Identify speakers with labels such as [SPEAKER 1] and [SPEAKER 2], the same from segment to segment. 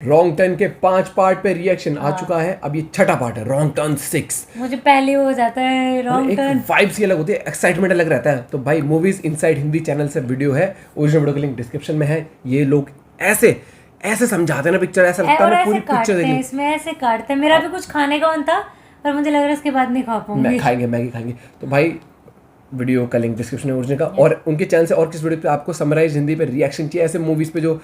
[SPEAKER 1] Wrong turn के 5 part पे reaction आ चुका है, अब ये छठा पार्ट है रॉन्ग टर्न 6।
[SPEAKER 2] मुझे पहले हो जाता है रॉन्ग
[SPEAKER 1] एक
[SPEAKER 2] टर्न।
[SPEAKER 1] वाइब्स ही अलग होती है, एक्साइटमेंट अलग रहता है। तो भाई मूवीज इनसाइड हिंदी चैनल से वीडियो है, ओरिजिनल वीडियो का लिंक डिस्क्रिप्शन में है। ये लोग ऐसे ऐसे समझाते हैं ना पिक्चर, ऐसा लगता है
[SPEAKER 2] और
[SPEAKER 1] मैं
[SPEAKER 2] ऐसे
[SPEAKER 1] पूरी
[SPEAKER 2] काटते
[SPEAKER 1] पिक्चर
[SPEAKER 2] हैं,
[SPEAKER 1] देखी।
[SPEAKER 2] इसमें ऐसे काटते हैं। मेरा भी कुछ खाने का मन था पर मुझे लग रहा है इसके बाद नहीं खा पाऊंगी।
[SPEAKER 1] खाएंगे मैगी खाएंगे। तो भाई वीडियो का लिंक डिस्क्रिप्शन में ओरिजिनल का, और उनके चैनल से और किस वीडियो पे आपको समराइज हिंदी पे रिएक्शन चाहिए ऐसे मूवीज पे जो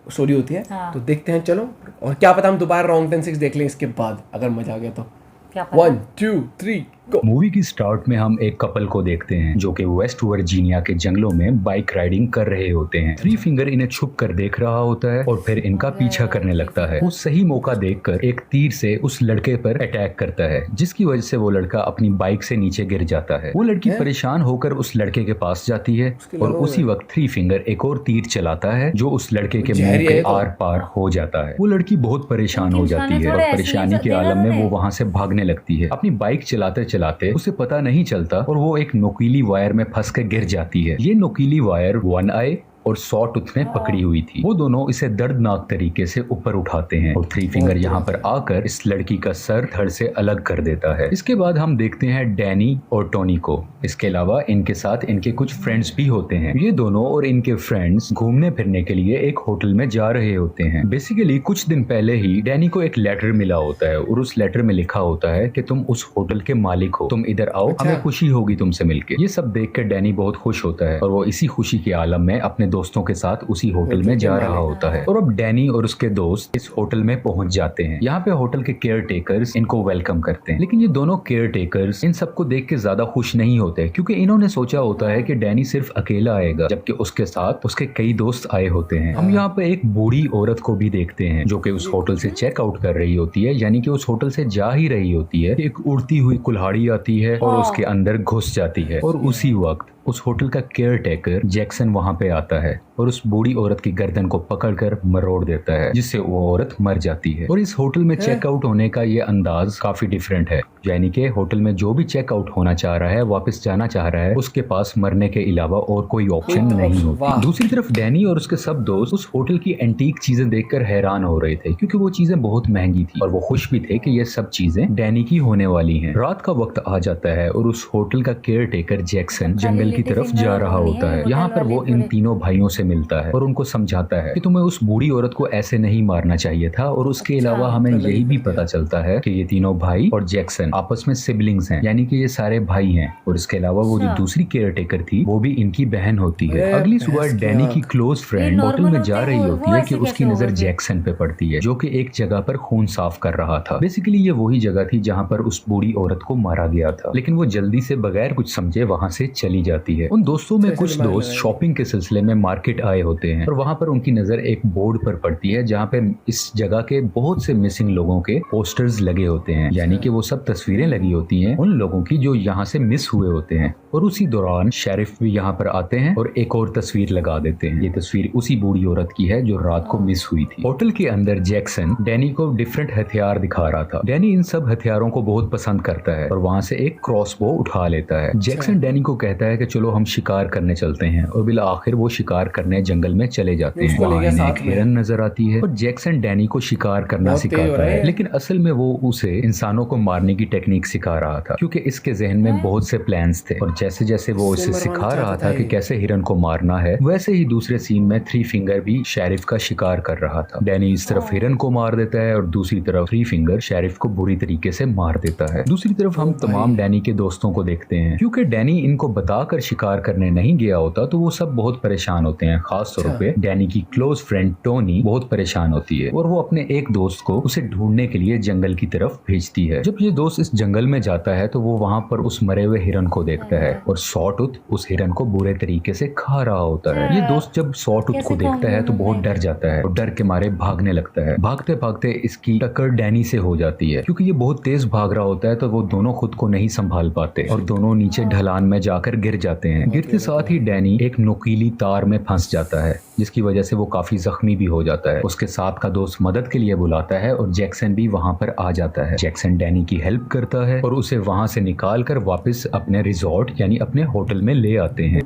[SPEAKER 1] स्टोरी होती है, तो देखते हैं चलो। और क्या पता हम दोबारा रॉन्ग टर्न 6 देख लें इसके बाद, अगर मजा आ गया तो।
[SPEAKER 2] क्या पता?
[SPEAKER 1] 1 2 3 गो।
[SPEAKER 3] मूवी की स्टार्ट में हम एक कपल को देखते हैं जो कि वेस्ट वर्जीनिया के जंगलों में बाइक राइडिंग कर रहे होते हैं। थ्री फिंगर इन्हें छुप कर देख रहा होता है और फिर इनका पीछा करने लगता है। वो सही मौका देखकर एक तीर से उस लड़के पर अटैक करता है, जिसकी वजह से वो लड़का अपनी बाइक से नीचे गिर जाता है। वो लड़की परेशान होकर उस लड़के के पास जाती है और उसी वक्त थ्री फिंगर एक और तीर चलाता है जो उस लड़के के मुंह के आर पार हो जाता है। वो लड़की बहुत परेशान हो जाती है और परेशानी के आलम में वो वहाँ से भागने लगती है। अपनी बाइक चलाते चलाते उसे पता नहीं चलता और वो एक नुकीली वायर में फंस कर गिर जाती है। ये नुकीली वायर वन आई और सॉटूथ ने पकड़ी हुई थी। वो दोनों इसे दर्दनाक तरीके से ऊपर उठाते हैं और थ्री फिंगर यहाँ पर आकर इस लड़की का सर धड़ से अलग कर देता है। इसके बाद हम देखते हैं डैनी और टोनी को। इसके अलावा इनके साथ इनके कुछ फ्रेंड्स भी होते हैं। ये दोनों और इनके फ्रेंड्स घूमने फिरने के लिए एक होटल में जा रहे होते हैं। बेसिकली कुछ दिन पहले ही डैनी को एक लेटर मिला होता है और उस लेटर में लिखा होता है कि तुम उस होटल के मालिक हो, तुम इधर आओ, हमें खुशी होगी तुमसे मिलके। ये सब देख कर डैनी बहुत खुश होता है और वो इसी खुशी के आलम में अपने दोस्तों के साथ उसी होटल में जा रहा होता है। और अब डैनी और उसके दोस्त इस होटल में पहुंच जाते हैं। यहाँ पे होटल के केयर टेकर्स इनको वेलकम करते हैं, लेकिन ये दोनों केयर टेकर्स इन सबको देख के ज्यादा खुश नहीं होते, क्योंकि इन्होंने सोचा होता है कि डैनी सिर्फ अकेला आएगा, जबकि उसके साथ उसके कई दोस्त आए होते हैं। हम यहाँ पे एक बूढ़ी औरत को भी देखते हैं जो कि उस होटल से चेकआउट कर रही होती है, यानी कि उस होटल से जा ही रही होती है। एक उड़ती हुई कुल्हाड़ी आती है और उसके अंदर घुस जाती है और उसी वक्त उस होटल का केयर टेकर जैक्सन वहां पे आता है और उस बूढ़ी औरत की गर्दन को पकड़कर मरोड़ देता है, जिससे वो औरत मर जाती है। और इस होटल में चेकआउट होने का ये अंदाज काफी डिफरेंट है, यानी कि होटल में जो भी चेकआउट होना चाह रहा है, वापस जाना चाह रहा है, उसके पास मरने के अलावा और कोई ऑप्शन नहीं होती। दूसरी तरफ डैनी और उसके सब दोस्त उस होटल की एंटीक चीजें देखकर हैरान हो रहे थे, क्योंकि वो चीजें बहुत महंगी थी और वो खुश भी थे कि ये सब चीजें डैनी की होने वाली हैं। रात का वक्त आ जाता है और उस होटल का केयर टेकर जैक्सन जंगल की तरफ जा रहा होता है। यहाँ पर वो इन तीनों भाइयों से मिलता है और उनको समझाता है कि तुम्हें उस बूढ़ी औरत को ऐसे नहीं मारना चाहिए था। और उसके अलावा हमें यही भी पता चलता है कि ये तीनों भाई और जैक्सन आपस में सिबलिंग्स हैं, यानी कि ये सारे भाई हैं। और इसके अलावा वो जो दूसरी केयर टेकर थी वो भी इनकी बहन होती है। अगली सुबह डैनी की क्लोज फ्रेंड होटल में जा रही होती है कि उसकी नजर जैक्सन पे पड़ती है, जो कि एक जगह पर खून साफ कर रहा था। बेसिकली ये वही जगह थी जहाँ पर उस बूढ़ी औरत को मारा गया था, लेकिन वो जल्दी से बगैर कुछ समझे वहाँ से चली जाती है। उन दोस्तों में कुछ दोस्त शॉपिंग के सिलसिले में मार्केट आए होते हैं और वहां पर उनकी नजर एक बोर्ड पर पड़ती है जहां पे इस जगह के बहुत से मिसिंग लोगों के पोस्टर्स लगे होते हैं, यानी कि वो सब तस्वीरें लगी होती हैं उन लोगों की जो यहाँ से मिस हुए होते हैं। और उसी दौरान शेरिफ भी यहाँ पर आते हैं और एक और तस्वीर लगा देते हैं। ये तस्वीर उसी बूढ़ी औरत की है जो रात को मिस हुई थी। होटल के अंदर जैक्सन डैनी को डिफरेंट हथियार दिखा रहा था। डैनी इन सब हथियारों को बहुत पसंद करता है और वहाँ से एक क्रॉसबो उठा लेता है। जैक्सन डैनी को कहता है कि चलो हम शिकार करने चलते हैं, और बिल आखिर वो शिकार करने जंगल में चले जाते हैं। वहाँ इन्हें एक हिरन नजर आती है और जैक्सन डैनी को शिकार करना सिखाता है, लेकिन असल में वो उसे इंसानों को मारने की टेक्निक सिखा रहा था, क्योंकि इसके जहन में बहुत से प्लान्स थे। और जैसे जैसे वो उसे सिखा रहा था कि कैसे हिरन को मारना है, वैसे ही दूसरे सीन में थ्री फिंगर भी शेरिफ का शिकार कर रहा था। डैनी इस तरफ हिरन को मार देता है और दूसरी तरफ थ्री फिंगर शेरिफ को बुरी तरीके से मार देता है। दूसरी तरफ हम तमाम डैनी के दोस्तों को देखते हैं, क्योंकि डैनी इनको बताकर शिकार करने नहीं गया होता तो वो सब बहुत परेशान होते हैं। खास तौर पे डैनी की क्लोज फ्रेंड टोनी बहुत परेशान होती है और वो अपने एक दोस्त को उसे ढूंढने के लिए जंगल की तरफ भेजती है। जब ये दोस्त इस जंगल में जाता है तो वो वहाँ पर उस मरे हुए हिरन को देखता है और सॉटूथ उस हिरन को बुरे तरीके से खा रहा होता है। ये दोस्त जब सॉटूथ को देखता है तो बहुत डर जाता है और डर के मारे भागने लगता है। भागते भागते इसकी टक्कर डैनी से हो जाती है, क्योंकि ये बहुत तेज भाग रहा होता है तो वो दोनों खुद को नहीं संभाल पाते और दोनों नीचे ढलान में जाकर गिर जाते हैं। गिरते साथ ही डैनी एक नुकीली तार में फंस जाता है, जिसकी वजह से वो काफी जख्मी भी हो जाता है। उसके साथ का दोस्त मदद के लिए बुलाता है और जैक्सन भी वहाँ पर आ जाता है। जैक्सन डैनी की हेल्प करता है और उसे वहाँ से निकाल कर वापस अपने रिजॉर्ट यानी अपने होटल में ले आते हैं।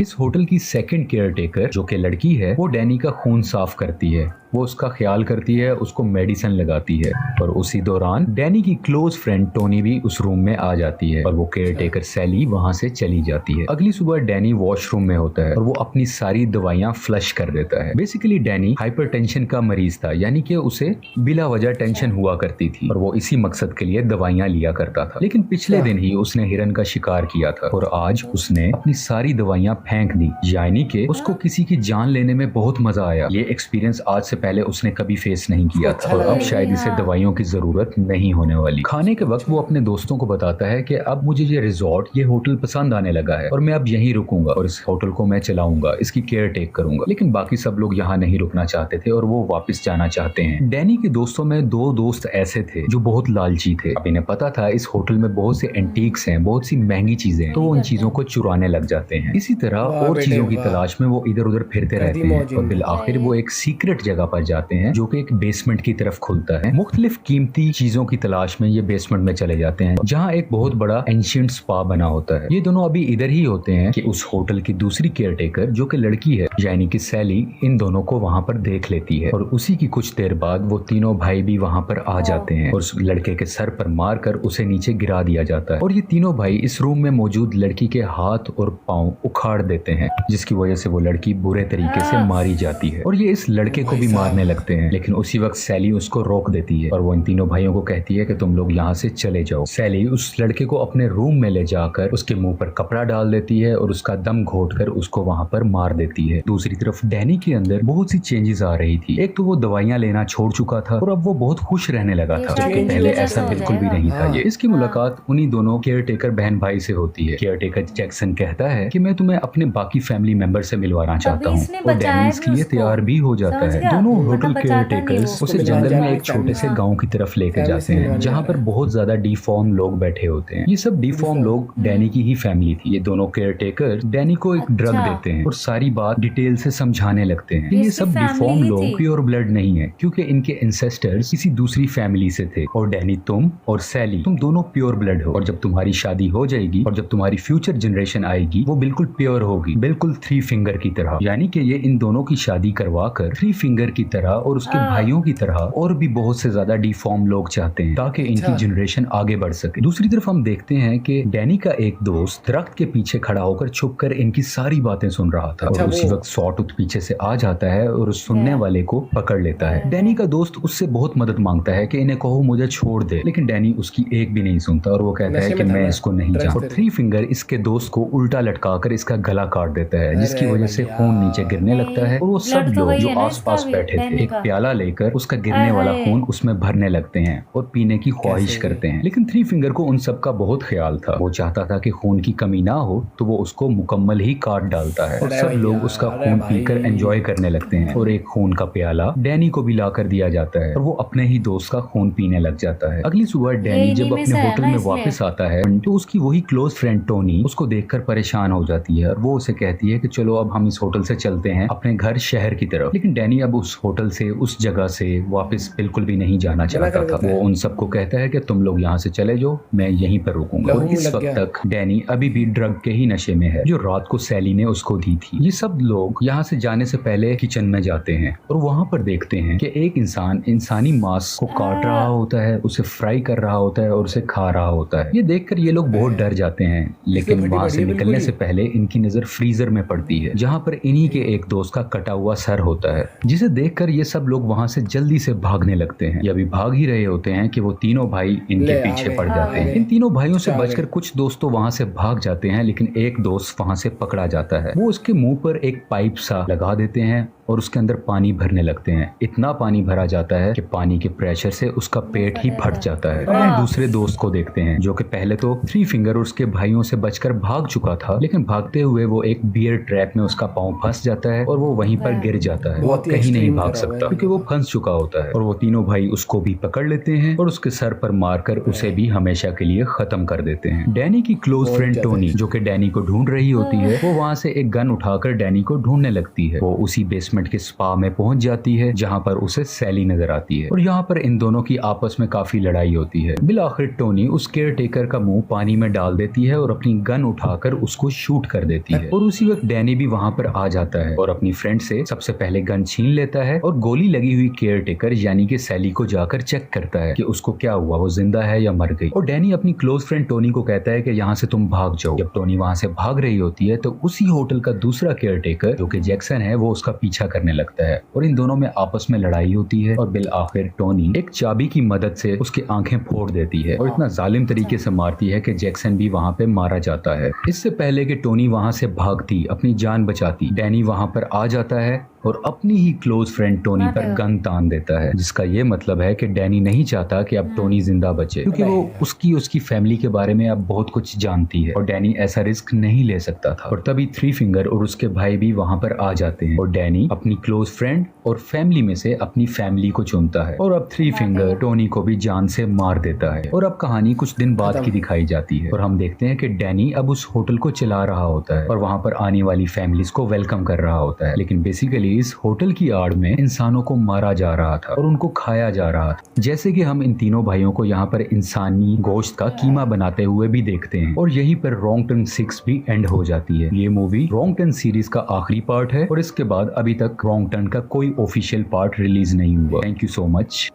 [SPEAKER 3] इस होटल की सेकंड केयर टेकर जो कि लड़की है, वो डैनी का खून साफ करती है, वो उसका ख्याल करती है, उसको मेडिसिन लगाती है। और उसी दौरान डैनी की क्लोज फ्रेंड टोनी भी उस रूम में आ जाती है और वो केयर टेकर सैली वहां से चली जाती है। अगली सुबह डैनी वॉशरूम में होता है और वो अपनी सारी दवाइयां फ्लश कर देता है। बेसिकली डैनी हाइपरटेंशन का मरीज था, यानी कि उसे बिला वजह टेंशन हुआ करती थी और वो इसी मकसद के लिए दवाइयां लिया करता था। लेकिन पिछले दिन ही उसने हिरन का शिकार किया था और आज उसने अपनी सारी दवाइयां फेंक दी, यानी कि उसको किसी की जान लेने में बहुत मजा आया। ये एक्सपीरियंस आज से पहले उसने कभी फेस नहीं किया था और अब शायद इसे दवाइयों की जरूरत नहीं होने वाली। खाने के वक्त वो अपने दोस्तों को बताता है कि अब मुझे ये रिजॉर्ट, ये होटल पसंद आने लगा है और मैं अब यहीं रुकूंगा और इस होटल को मैं चलाऊंगा, इसकी केयर टेक करूंगा। लेकिन बाकी सब लोग यहाँ नहीं रुकना चाहते थे और वो वापस जाना चाहते हैं। डैनी के दोस्तों में 2 दोस्त ऐसे थे जो बहुत लालची थे। अब इन्हें पता था इस होटल में बहुत से एंटीक्स हैं, बहुत सी महंगी चीजें, तो वो उन चीजों को चुराने लग जाते हैं। इसी तरह और चीजों की तलाश में वो इधर उधर फिरते रहते हैं और बिल आखिर वो एक सीक्रेट जगह पर जाते हैं जो कि एक बेसमेंट की तरफ खुलता है। मुख्तलिफ कीमती चीजों की तलाश में ये बेसमेंट में चले जाते हैं जहाँ एक बहुत बड़ा एंशिएंट स्पा बना होता है। ये दोनों अभी इधर ही होते हैं कि उस होटल की दूसरी केयर टेकर जो कि लड़की है, यानी कि सैली, इन दोनों को वहाँ पर देख लेती है और उसी की कुछ देर बाद वो तीनों भाई भी वहाँ पर आ जाते हैं और उस लड़के के सर पर मारकर उसे नीचे गिरा दिया जाता है। और ये तीनों भाई इस रूम में मौजूद लड़की के हाथ और पाँव उखाड़ देते हैं, जिसकी वजह से वो लड़की बुरे तरीके से मारी जाती है और ये इस लड़के को भी मारने लगते हैं। लेकिन उसी वक्त सैली उसको रोक देती है और वो इन तीनों भाइयों को कहती है कि तुम लोग यहाँ से चले जाओ। सैली उस लड़के को अपने रूम में ले जाकर उसके मुंह पर कपड़ा डाल देती है और उसका दम घोटकर उसको वहाँ पर मार देती है। दूसरी तरफ डैनी के अंदर बहुत सी चेंजेस आ रही थी। एक तो वो दवाइयाँ लेना छोड़ चुका था और अब वो बहुत खुश रहने लगा था, जो कि पहले ऐसा बिल्कुल भी नहीं था। ये इसकी मुलाकात उन्हीं दोनों केयर टेकर बहन भाई से होती है। केयर टेकर जैक्सन कहता है कि मैं तुम्हें अपने बाकी फैमिली मेंबर से मिलवाना चाहता हूँ और डैनी इसके लिए तैयार भी हो जाता है। दोनों होटल केयर टेकर्स उसे जंगल में एक छोटे से गांव की तरफ लेकर जाते हैं जहां पर बहुत ज्यादा डिफॉर्म लोग बैठे होते हैं। ये सब डिफॉर्म लोग डैनी की ही फैमिली थी। ये दोनों केयर टेकर डैनी को एक ड्रग देते हैं और सारी बात डिटेल से समझाने लगते हैं कि ये सब डिफॉर्म लोग प्योर ब्लड नहीं है, क्योंकि इनके एंसेस्टर्स किसी दूसरी फैमिली से थे और डैनी, तुम और सैली, तुम दोनों प्योर ब्लड हो और जब तुम्हारी शादी हो जाएगी और जब तुम्हारी फ्यूचर जनरेशन आएगी वो बिल्कुल प्योर होगी, बिल्कुल 3 फिंगर की तरह। यानी कि ये इन दोनों की शादी करवा कर 3 फिंगर की तरह और उसके भाइयों की तरह और भी बहुत से ज्यादा डिफॉर्म लोग चाहते हैं ताकि इनकी जनरेशन आगे बढ़ सके। दूसरी तरफ हम देखते हैं कि डैनी का एक दोस्त दरख्त के पीछे खड़ा होकर छुपकर इनकी सारी बातें सुन रहा था और उसी वक्त सॉटूथ पीछे से आ जाता है और उस सुनने वाले को पकड़ लेता है। डैनी का दोस्त उससे बहुत मदद मांगता है कि इन्हें कहो मुझे छोड़ दे, लेकिन डैनी उसकी एक भी नहीं सुनता और वो कहता है कि मैं इसको नहीं जानता। 3 फिंगर इसके दोस्त को उल्टा लटकाकर इसका गला काट देता है, जिसकी वजह से खून नीचे गिरने लगता है और वो सब लोग जो आसपास बैठे थे एक प्याला लेकर उसका गिरने वाला खून उसमें भरने लगते हैं और पीने की ख्वाहिश करते हैं। लेकिन 3 फिंगर को उन सब का बहुत ख्याल था। वो चाहता था कि खून की कमी ना हो तो वो उसको मुकम्मल ही काट डालता है और सब लोग उसका खून पीकर एंजॉय करने लगते हैं और एक खून का प्याला डैनी को भी लाकर दिया जाता है और वो अपने ही दोस्त का खून पीने लग जाता है। अगली सुबह डैनी जब अपने होटल में वापस आता है तो उसकी वही क्लोज फ्रेंड टोनी उसको देखकर परेशान हो जाती है और वो उसे कहती है कि चलो अब हम इस होटल से चलते हैं अपने घर शहर की तरफ। लेकिन डैनी अब उस होटल से, उस जगह से वापस बिल्कुल भी नहीं जाना चाहता था। वो उन सबको कहता है कि तुम लोग यहाँ से चले जाओ, मैं यहीं पर रुकूंगा। और इस वक्त तक डैनी अभी भी ड्रग के ही नशे में है जो रात को सैली ने उसको दी थी। ये सब लोग यहाँ से जाने से पहले किचन में जाते हैं और वहाँ पर देखते हैं कि एक इंसान इंसानी मांस को काट रहा होता है, उसे फ्राई कर रहा होता है और उसे खा रहा होता है। ये देखकर ये लोग बहुत डर जाते हैं, लेकिन वहाँ से निकलने से पहले इनकी नजर फ्रीजर में पड़ती है जहाँ पर इन्हीं के एक दोस्त का कटा हुआ सर होता है, जिसे देखकर ये सब लोग वहाँ से जल्दी से भागने लगते हैं। ये अभी भाग ही रहे होते हैं कि वो तीनों भाई इनके पीछे पड़ जाते हैं। इन तीनों भाइयों से बचकर कुछ दोस्त तो वहाँ से भाग जाते हैं, लेकिन एक दोस्त वहाँ से पकड़ा जाता है। वो उसके मुंह पर एक पाइप सा लगा देते हैं और उसके अंदर पानी भरने लगते हैं। इतना पानी भरा जाता है कि पानी के प्रेशर से उसका पेट ही फट जाता है। और हम दूसरे दोस्त को देखते हैं जो कि पहले तो 3 फिंगर और उसके भाइयों से बचकर भाग चुका था, लेकिन भागते हुए वो एक बियर ट्रैप में उसका पांव फंस जाता है और वो वहीं पर गिर जाता है। वो कहीं नहीं भाग सकता क्योंकि वो फंस चुका होता है। और वो तीनों भाई उसको भी पकड़ लेते हैं और उसके सर पर मारकर उसे भी हमेशा के लिए खत्म कर देते हैं। डैनी की क्लोज फ्रेंड टोनी जो कि डैनी को ढूंढ रही होती है, वो वहाँ से एक गन उठाकर डैनी को ढूंढने लगती है। वो उसी बेसमेंट बेसमेंट के स्पा में पहुंच जाती है जहां पर उसे सैली नजर आती है और यहाँ पर इन दोनों की आपस में काफी लड़ाई होती है। बिल आखिर टोनी उस केयर टेकर का मुंह पानी में डाल देती है और अपनी गन उठाकर उसको शूट कर देती है और उसी वक्त डैनी भी वहां पर आ जाता है और अपनी फ्रेंड से सबसे पहले गन छीन लेता है और गोली लगी हुई केयर टेकर यानी कि सैली को जाकर चेक करता है कि उसको क्या हुआ, वो जिंदा है या मर गई। और डैनी अपनी क्लोज फ्रेंड टोनी को कहता है कि यहाँ से तुम भाग जाओ। जब टोनी वहां से भाग रही होती है तो उसी होटल का दूसरा केयर टेकर जो कि जैक्सन है वो उसका पीछा करने लगता है और इन दोनों में आपस में लड़ाई होती है और बिल आखिर टोनी एक चाबी की मदद से उसकी आंखें फोड़ देती है और इतना जालिम तरीके से मारती है कि जैक्सन भी वहां पे मारा जाता है। इससे पहले कि टोनी वहां से भागती अपनी जान बचाती, डैनी वहां पर आ जाता है और अपनी ही क्लोज फ्रेंड टोनी पर गन तान देता है, जिसका ये मतलब है कि डैनी नहीं चाहता कि अब टोनी जिंदा बचे क्योंकि वो उसकी फैमिली के बारे में अब बहुत कुछ जानती है और डैनी ऐसा रिस्क नहीं ले सकता था। और तभी थ्री फिंगर और उसके भाई भी वहां पर आ जाते हैं और डैनी अपनी क्लोज फ्रेंड और फैमिली में से अपनी फैमिली को चुनता है और अब थ्री फिंगर टोनी को भी जान से मार देता है। और अब कहानी कुछ दिन बाद की दिखाई जाती है और हम देखते हैं कि डैनी अब उस होटल को चला रहा होता है और वहां पर आने वाली फैमिलीज को वेलकम कर रहा होता है, लेकिन बेसिकली इस होटल की आड़ में इंसानों को मारा जा रहा था और उनको खाया जा रहा था। जैसे कि हम इन तीनों भाइयों को यहाँ पर इंसानी गोश्त का कीमा बनाते हुए भी देखते हैं और यहीं पर रॉन्ग टर्न 6 भी एंड हो जाती है। ये मूवी रॉन्ग टर्न सीरीज का आखिरी पार्ट है और इसके बाद अभी तक रॉन्ग टर्न का कोई ऑफिशियल पार्ट रिलीज नहीं हुआ। Thank you so much.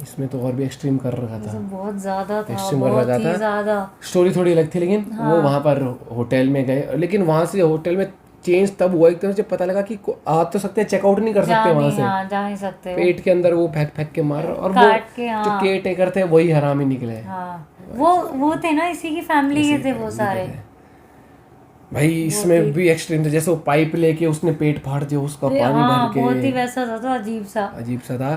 [SPEAKER 1] इसमें तो और भी एक्सट्रीम कर रखा था,
[SPEAKER 2] बहुत ज्यादा था,
[SPEAKER 1] एक्सट्रीम कर
[SPEAKER 2] बहुत
[SPEAKER 1] रखा
[SPEAKER 2] ही
[SPEAKER 1] था।
[SPEAKER 2] ज्यादा।
[SPEAKER 1] स्टोरी थोड़ी अलग थी लेकिन वो वहां पर होटल में गए, लेकिन वहां से होटल में चेंज तब हुआ एकदम जब पता लगा कि आ तो सकते हैं, चेकआउट नहीं कर सकते वहां से,
[SPEAKER 2] जा नहीं सकते।
[SPEAKER 1] पेट के अंदर वो फेंक के मार और वो जो केयर टेकर थे वही हरामी निकले।
[SPEAKER 2] वो थे ना इसी की फैमिली के थे वो सारे।
[SPEAKER 1] भाई इसमें भी एक्सट्रीम था, जैसे वो पाइप लेके उसने पेट फाड़ दिया उसका पानी भर के,
[SPEAKER 2] बहुत ही वैसा था, तो अजीब सा था।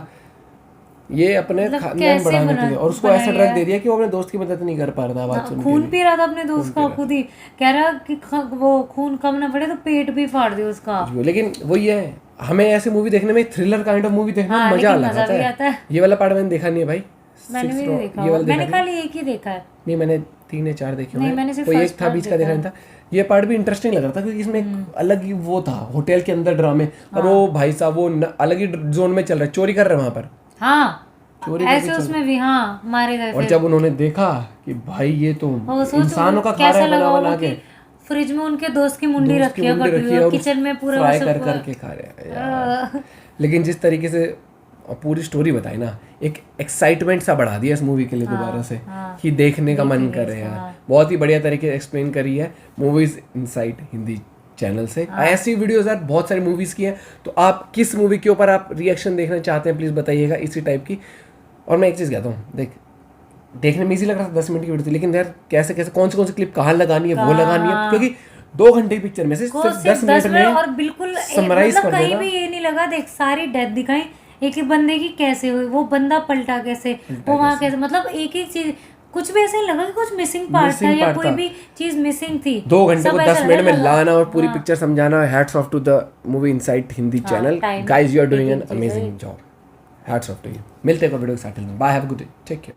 [SPEAKER 1] ये अपने खानदान बढ़ाने के लिए और उसको ऐसा ड्रग दे दिया कि वो अपने दोस्त की मदद नहीं कर पा रहा था। बात सुन के
[SPEAKER 2] खून पी रहा था अपने दोस्त का, खुद ही कह रहा कि वो खून कम ना पड़े तो पेट भी फाड़ दे उसका।
[SPEAKER 1] लेकिन वही है, हमें ऐसे मूवी देखने में, थ्रिलर काइंड ऑफ मूवी देखने में मजा आता है। ये वाला पार्ट मैंने देखा नहीं है भाई,
[SPEAKER 2] मैंने भी देखा, मैंने खाली एक ही देखा है।
[SPEAKER 1] नहीं मैंने 3 या 4 देखे हैं, कोई एक था बीच का देखा नहीं था। ये पार्ट भी इंटरेस्टिंग लग रहा था क्योंकि इसमें अलग ही वो था, होटल के अंदर ड्रामे और वो भाई साहब वो अलग ही जोन में चल रहा है, चोरी कर रहे हैं वहां पर।
[SPEAKER 2] हाँ ऐसे उसमें भी मारे गए।
[SPEAKER 1] और जब उन्होंने देखा कि भाई ये तो इंसानों का खा रहा है बना के,
[SPEAKER 2] फ्रिज में उनके दोस्त की मुंडी रखी है, किचन में पूरा
[SPEAKER 1] फ्राई करके खा रहे हैं। लेकिन जिस तरीके से पूरी स्टोरी बताई ना, एक एक्साइटमेंट सा बढ़ा दिया इस मूवी के लिए दोबारा से कि देखने का मन कर रहे हैं यार। बहुत ही बढ़िया तरीके से एक्सप्लेन करी है मूवीज इनसाइट हिंदी चैनल से। ऐसी वीडियोस यार बहुत सारी मूवीज की हैं, तो आप किस मूवी के ऊपर आप रिएक्शन देखना चाहते हैं प्लीज बताइएगा इसी टाइप की। और मैं एक चीज़ कहता हूँ, देखने में इजी लग रहा था 10 मिनट की वीडियो थी, लेकिन यार कैसे कौन सी क्लिप कहाँ लगानी है वो लगानी है, क्योंकि 2 घंटे की पिक्चर में से सिर्फ 10 मिनट में
[SPEAKER 2] और बिल्कुल
[SPEAKER 1] समराइज कर देना।
[SPEAKER 2] कहीं भी ये नहीं लगा, देख सारी डेथ दिखाई एक ही बंदे की कैसे हुई, वो बंदा पलटा कैसे, वो वहाँ कैसे, मतलब एक एक चीज कुछ भी ऐसा नहीं लगा कि कुछ मिसिंग पार्ट था या कोई भी चीज मिसिंग थी।
[SPEAKER 1] 2 घंटे को 10 मिनट में लाना और पूरी पिक्चर समझाना। Hats off to the movie insight Hindi channel, guys you are doing an amazing job, hats off to you. मिलते हैं वीडियो के साथ में, bye, have a good day, take care.